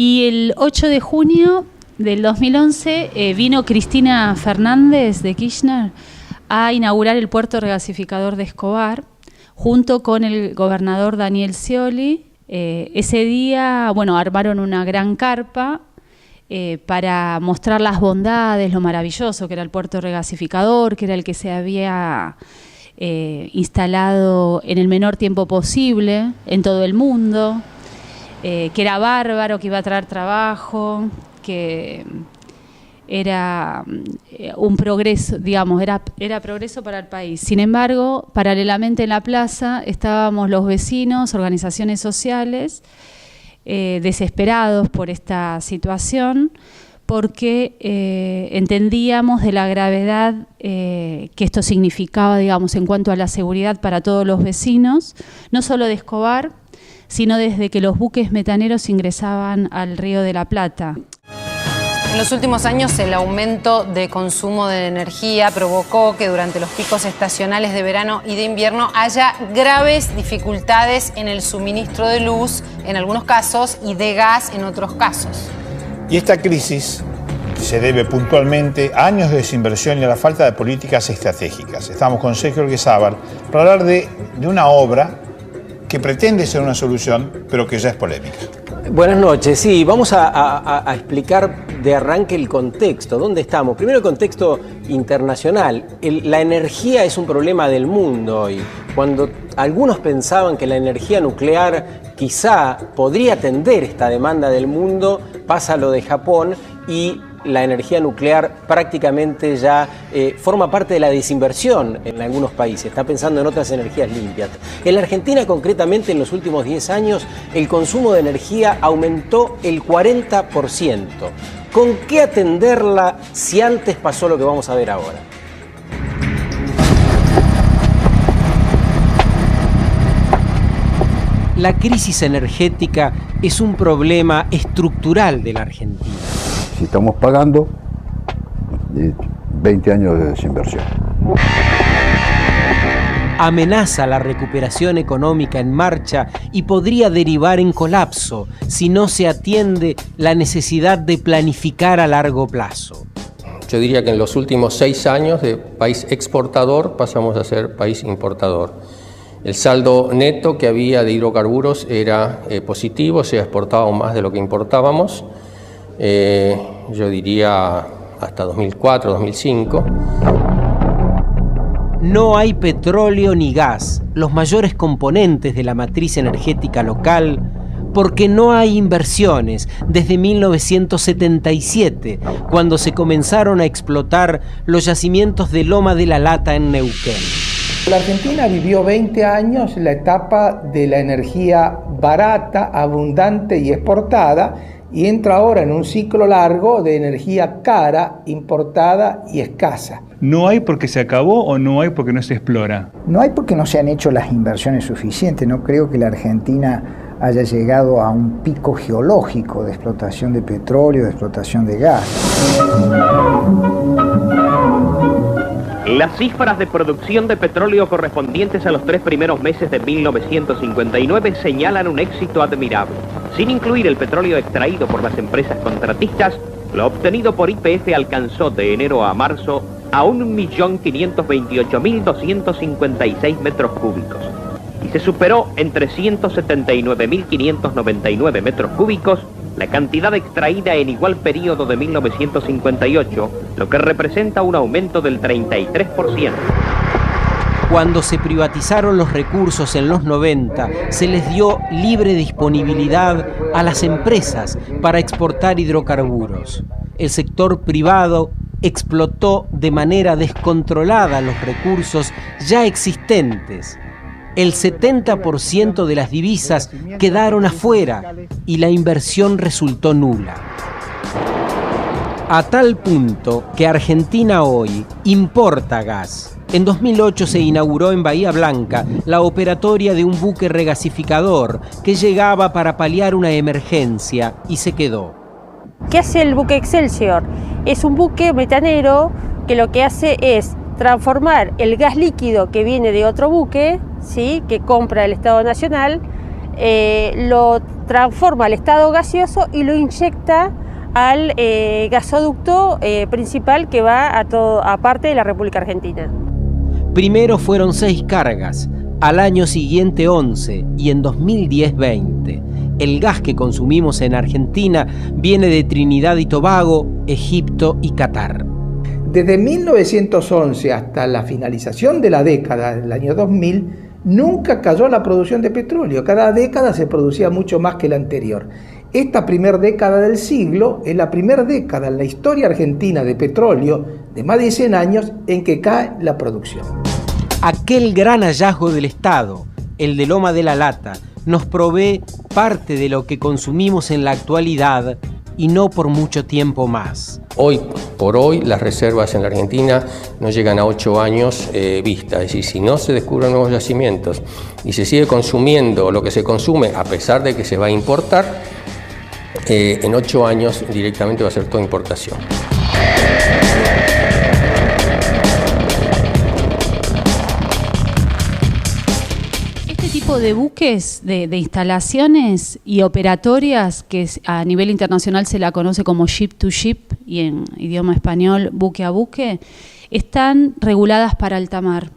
Y el 8 de junio del 2011 vino Cristina Fernández de Kirchner a inaugurar el puerto regasificador de Escobar, junto con el gobernador Daniel Scioli. Ese día, bueno, armaron una gran carpa para mostrar las bondades, lo maravilloso que era el puerto regasificador, que era el que se había instalado en el menor tiempo posible en todo el mundo, que era bárbaro, que iba a traer trabajo, que era un progreso, digamos, era progreso para el país. Sin embargo, paralelamente en la plaza estábamos los vecinos, organizaciones sociales, desesperados por esta situación, porque entendíamos de la gravedad que esto significaba, digamos, en cuanto a la seguridad para todos los vecinos, no solo de Escobar, sino desde que los buques metaneros ingresaban al Río de la Plata. En los últimos años, el aumento de consumo de energía provocó que durante los picos estacionales de verano y de invierno haya graves dificultades en el suministro de luz en algunos casos y de gas en otros casos. Y esta crisis se debe puntualmente a años de desinversión y a la falta de políticas estratégicas. Estamos con Sergio Olguezábal para hablar de una obra que pretende ser una solución, pero que ya es polémica. Buenas noches. Sí, vamos a explicar de arranque el contexto. ¿Dónde estamos? Primero el contexto internacional. La energía es un problema del mundo hoy. Cuando algunos pensaban que la energía nuclear quizá podría atender esta demanda del mundo, pasa lo de Japón y la energía nuclear prácticamente ya forma parte de la desinversión en algunos países. Está pensando en otras energías limpias. En la Argentina, concretamente, en los últimos 10 años, el consumo de energía aumentó el 40%. ¿Con qué atenderla si antes pasó lo que vamos a ver ahora? La crisis energética es un problema estructural de la Argentina. Si estamos pagando 20 años de desinversión. Amenaza la recuperación económica en marcha y podría derivar en colapso si no se atiende la necesidad de planificar a largo plazo. Yo diría que en los últimos 6 años de país exportador pasamos a ser país importador. El saldo neto que había de hidrocarburos era positivo, se exportaba más de lo que importábamos. Yo diría hasta 2004, 2005. No hay petróleo ni gas, los mayores componentes de la matriz energética local, porque no hay inversiones desde 1977, cuando se comenzaron a explotar los yacimientos de Loma de la Lata en Neuquén. La Argentina vivió 20 años la etapa de la energía barata, abundante y exportada, y entra ahora en un ciclo largo de energía cara, importada y escasa. ¿No hay porque se acabó o no hay porque no se explora? No hay porque no se han hecho las inversiones suficientes. No creo que la Argentina haya llegado a un pico geológico de explotación de petróleo, de explotación de gas. Las cifras de producción de petróleo correspondientes a los 3 primeros meses de 1959 señalan un éxito admirable. Sin incluir el petróleo extraído por las empresas contratistas, lo obtenido por YPF alcanzó de enero a marzo a 1.528.256 metros cúbicos y se superó en 379.599 metros cúbicos la cantidad extraída en igual periodo de 1958, lo que representa un aumento del 33%. Cuando se privatizaron los recursos en los 90, se les dio libre disponibilidad a las empresas para exportar hidrocarburos. El sector privado explotó de manera descontrolada los recursos ya existentes. El 70% de las divisas quedaron afuera y la inversión resultó nula. A tal punto que Argentina hoy importa gas. En 2008 se inauguró en Bahía Blanca la operatoria de un buque regasificador que llegaba para paliar una emergencia y se quedó. ¿Qué hace el buque Excelsior? Es un buque metanero que lo que hace es transformar el gas líquido que viene de otro buque, ¿sí?, que compra el Estado Nacional, lo transforma al estado gaseoso y lo inyecta al gasoducto principal que va a parte de la República Argentina. Primero fueron 6 cargas, al año siguiente 11 y en 2010 20. El gas que consumimos en Argentina viene de Trinidad y Tobago, Egipto y Qatar. Desde 1911 hasta la finalización de la década del año 2000, nunca cayó la producción de petróleo. Cada década se producía mucho más que la anterior. Esta primera década del siglo es la primera década en la historia argentina de petróleo de más de 100 años en que cae la producción. Aquel gran hallazgo del Estado, el de Loma de la Lata, nos provee parte de lo que consumimos en la actualidad y no por mucho tiempo más. Hoy por hoy las reservas en la Argentina no llegan a 8 años vista, es decir, si no se descubren nuevos yacimientos y se sigue consumiendo lo que se consume a pesar de que se va a importar, en 8 años directamente va a ser toda importación. Este tipo de buques, de instalaciones y operatorias, que a nivel internacional se la conoce como ship to ship y en idioma español buque a buque, están reguladas para alta mar.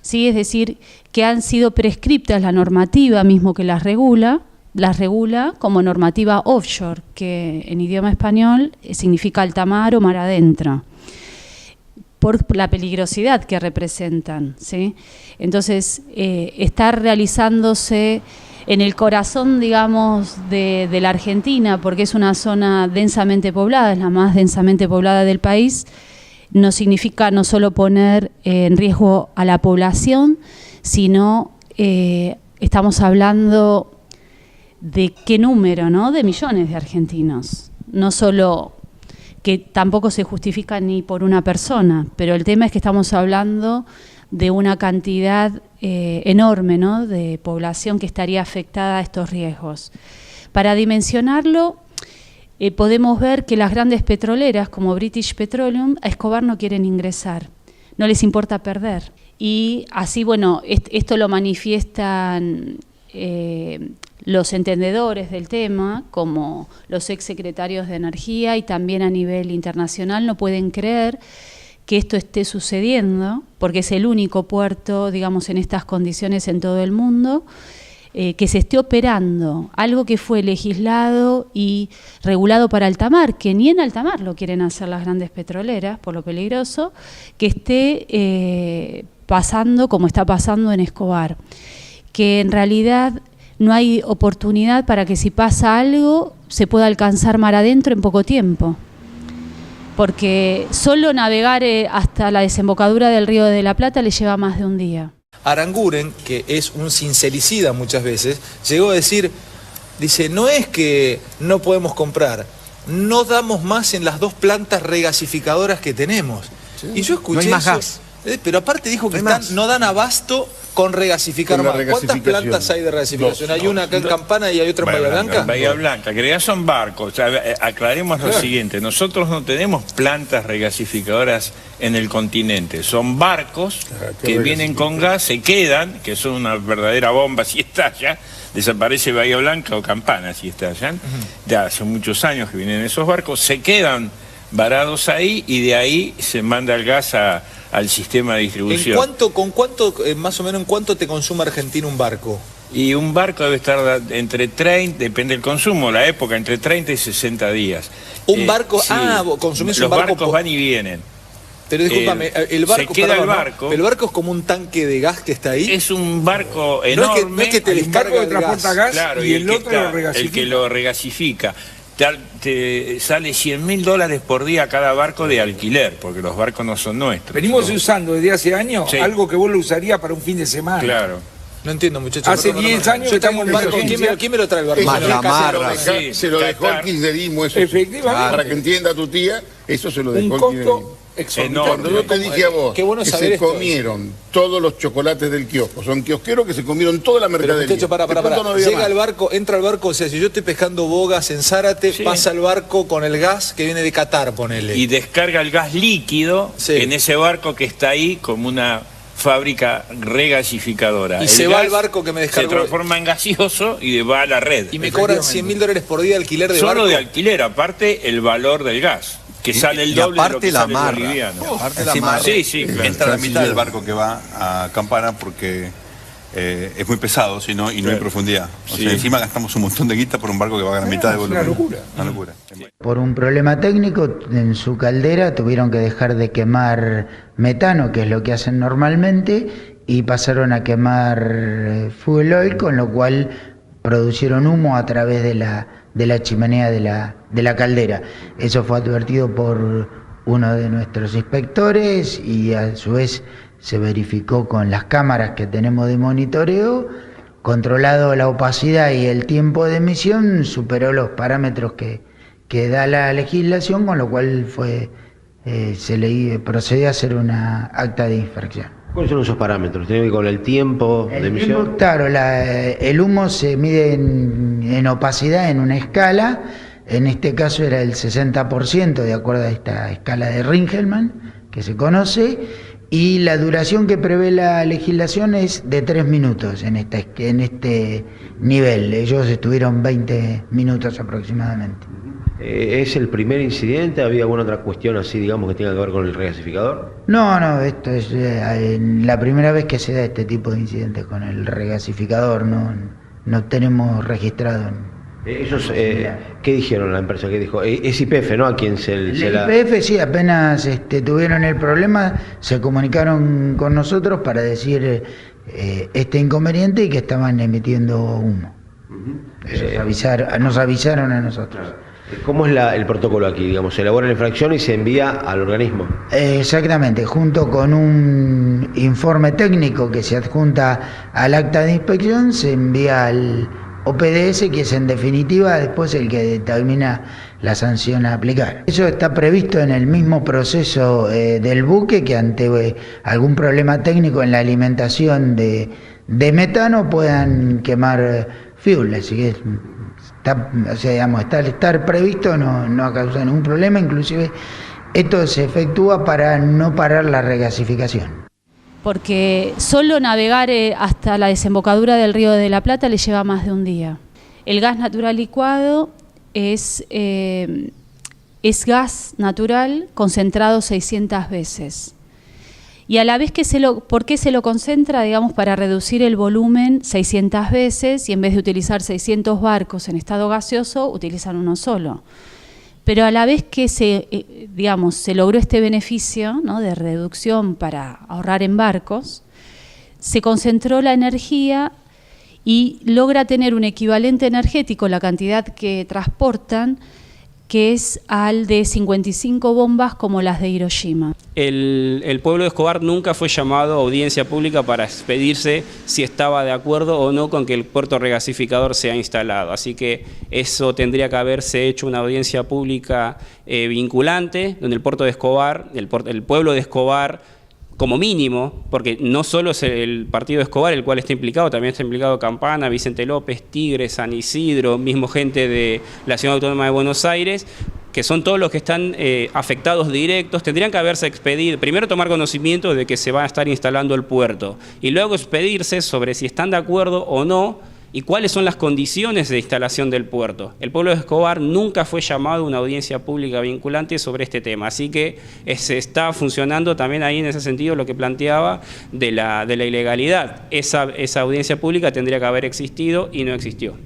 ¿Sí? Es decir, que han sido prescriptas la normativa mismo que las regula como normativa offshore, que en idioma español significa alta mar o mar adentro, por la peligrosidad que representan, ¿sí? Entonces, está realizándose en el corazón, digamos, de la Argentina, porque es una zona densamente poblada, es la más densamente poblada del país. No significa no solo poner en riesgo a la población, sino estamos hablando de qué número, ¿no? De millones de argentinos. No solo, que tampoco se justifica ni por una persona, pero el tema es que estamos hablando de una cantidad enorme, ¿no? De población que estaría afectada a estos riesgos. Para dimensionarlo, podemos ver que las grandes petroleras como British Petroleum a Escobar no quieren ingresar, no les importa perder. Y así, bueno, esto lo manifiestan los entendedores del tema, como los exsecretarios de Energía, y también a nivel internacional no pueden creer que esto esté sucediendo, porque es el único puerto, digamos, en estas condiciones en todo el mundo, que se esté operando algo que fue legislado y regulado para alta mar, que ni en alta mar lo quieren hacer las grandes petroleras, por lo peligroso, que esté pasando como está pasando en Escobar, que en realidad no hay oportunidad para que si pasa algo se pueda alcanzar mar adentro en poco tiempo, porque solo navegar hasta la desembocadura del Río de la Plata le lleva más de un día. Aranguren, que es un sincericida muchas veces, llegó a decir, dice, no es que no podemos comprar, no damos más en las 2 plantas regasificadoras que tenemos. ¿Sí? Y yo escuché no hay más eso, gas. Pero aparte dijo que no dan abasto con regasificar más. ¿Cuántas plantas hay de regasificación? Hay una acá en Campana y hay otra en Bahía Blanca. En Bahía Blanca, que ya son barcos. O sea, aclaremos lo siguiente, nosotros no tenemos plantas regasificadoras en el continente, son barcos que vienen con gas, se quedan, que son una verdadera bomba si estalla, desaparece Bahía Blanca o Campana si estallan. Ya hace muchos años que vienen esos barcos, se quedan varados ahí y de ahí se manda el gas al sistema de distribución. Más o menos, en cuánto te consume Argentina un barco? Y un barco debe estar entre 30, depende del consumo, la época, entre 30 y 60 días. ¿Un barco? Sí. Consumís un barco. Los barcos van y vienen. Pero discúlpame, el barco, se queda el barco. ¿El barco es como un tanque de gas que está ahí? Es un barco enorme. No es que te descarga el gas. Claro, y el otro lo regasifica. El que lo regasifica. Te sale $100.000 por día cada barco de alquiler, porque los barcos no son nuestros. Venimos usando desde hace años algo que vos lo usarías para un fin de semana. Claro. No entiendo, muchachos. Hace 10 años yo tengo un barco. ¿Quién me lo trae el barco? Matamarra. Se lo dejó el kirchnerismo eso. Efectivamente. Para que entienda tu tía, eso se lo dejó el kirchnerismo. Cuando yo te dije a vos que se comieron todos los chocolates del kiosco, son kiosqueros que se comieron toda la mercadería. Pero muchacho, para. Llega el barco, entra al barco, o sea, si yo estoy pescando bogas en Zárate, pasa el barco con el gas que viene de Qatar, ponele. Y descarga el gas líquido en ese barco que está ahí como una fábrica regasificadora. Y se va al barco que me descargó. Se transforma en gaseoso y va a la red. Y me cobran $100.000 por día de alquiler de barco. Solo de alquiler, aparte el valor del gas, que sale el doble de lo que sale el boliviano. Aparte la marra. Sí, claro. Entra a la mitad del barco que va a Campana porque es muy pesado, y no hay profundidad. O sea, encima gastamos un montón de guita por un barco que va a la mitad de volumen. Una locura. Por un problema técnico en su caldera tuvieron que dejar de quemar metano, que es lo que hacen normalmente, y pasaron a quemar fuel oil, con lo cual producieron humo a través de la chimenea de la caldera. Eso fue advertido por uno de nuestros inspectores y a su vez se verificó con las cámaras que tenemos de monitoreo. Controlado la opacidad y el tiempo de emisión, superó los parámetros que da la legislación, con lo cual se le procedió a hacer una acta de infracción. ¿Cuáles son esos parámetros? ¿Tiene que ver con el tiempo de emisión? Claro, el humo se mide en opacidad en una escala. En este caso era el 60%, de acuerdo a esta escala de Ringelmann que se conoce. Y la duración que prevé la legislación es de 3 minutos en este nivel. Ellos estuvieron 20 minutos aproximadamente. ¿Es el primer incidente? ¿Había alguna otra cuestión así, digamos, que tenga que ver con el regasificador? No, esto es la primera vez que se da este tipo de incidentes con el regasificador. No tenemos registrado. Ellos, ¿qué dijeron la empresa? ¿Qué dijo? Es YPF, ¿no? A quien YPF, sí, apenas tuvieron el problema, se comunicaron con nosotros para decir este inconveniente y que estaban emitiendo humo. Nos avisaron a nosotros. ¿Cómo es el protocolo aquí? Digamos, se elabora la infracción y se envía al organismo. Exactamente, junto con un informe técnico que se adjunta al acta de inspección, se envía al OPDS, que es en definitiva después el que determina la sanción a aplicar. Eso está previsto en el mismo proceso del buque, que ante algún problema técnico en la alimentación de metano puedan quemar fuel, así que estar previsto no ha causado ningún problema. Inclusive esto se efectúa para no parar la regasificación. Porque solo navegar hasta la desembocadura del Río de la Plata le lleva más de un día. El gas natural licuado es gas natural concentrado 600 veces. Y a la vez ¿por qué se lo concentra? Digamos, para reducir el volumen 600 veces, y en vez de utilizar 600 barcos en estado gaseoso, utilizan uno solo. Pero a la vez que se logró este beneficio, ¿no?, de reducción para ahorrar en barcos, se concentró la energía y logra tener un equivalente energético, la cantidad que transportan, que es al de 55 bombas como las de Hiroshima. El pueblo de Escobar nunca fue llamado a audiencia pública para expedirse si estaba de acuerdo o no con que el puerto regasificador sea instalado. Así que eso tendría que haberse hecho una audiencia pública vinculante, donde el puerto de Escobar, el pueblo de Escobar, como mínimo, porque no solo es el partido de Escobar el cual está implicado, también está implicado Campana, Vicente López, Tigre, San Isidro, mismo gente de la Ciudad Autónoma de Buenos Aires, que son todos los que están afectados directos. Tendrían que haberse expedido, primero tomar conocimiento de que se va a estar instalando el puerto, y luego expedirse sobre si están de acuerdo o no, y cuáles son las condiciones de instalación del puerto. El pueblo de Escobar nunca fue llamado a una audiencia pública vinculante sobre este tema, así que se está funcionando también ahí en ese sentido lo que planteaba de la ilegalidad. Esa audiencia pública tendría que haber existido y no existió.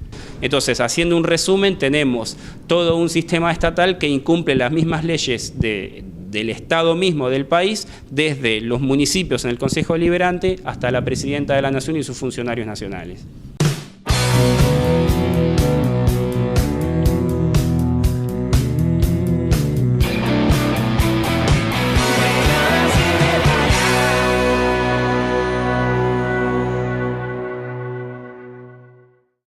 Entonces, haciendo un resumen, tenemos todo un sistema estatal que incumple las mismas leyes del Estado mismo del país, desde los municipios en el Consejo Deliberante hasta la Presidenta de la Nación y sus funcionarios nacionales.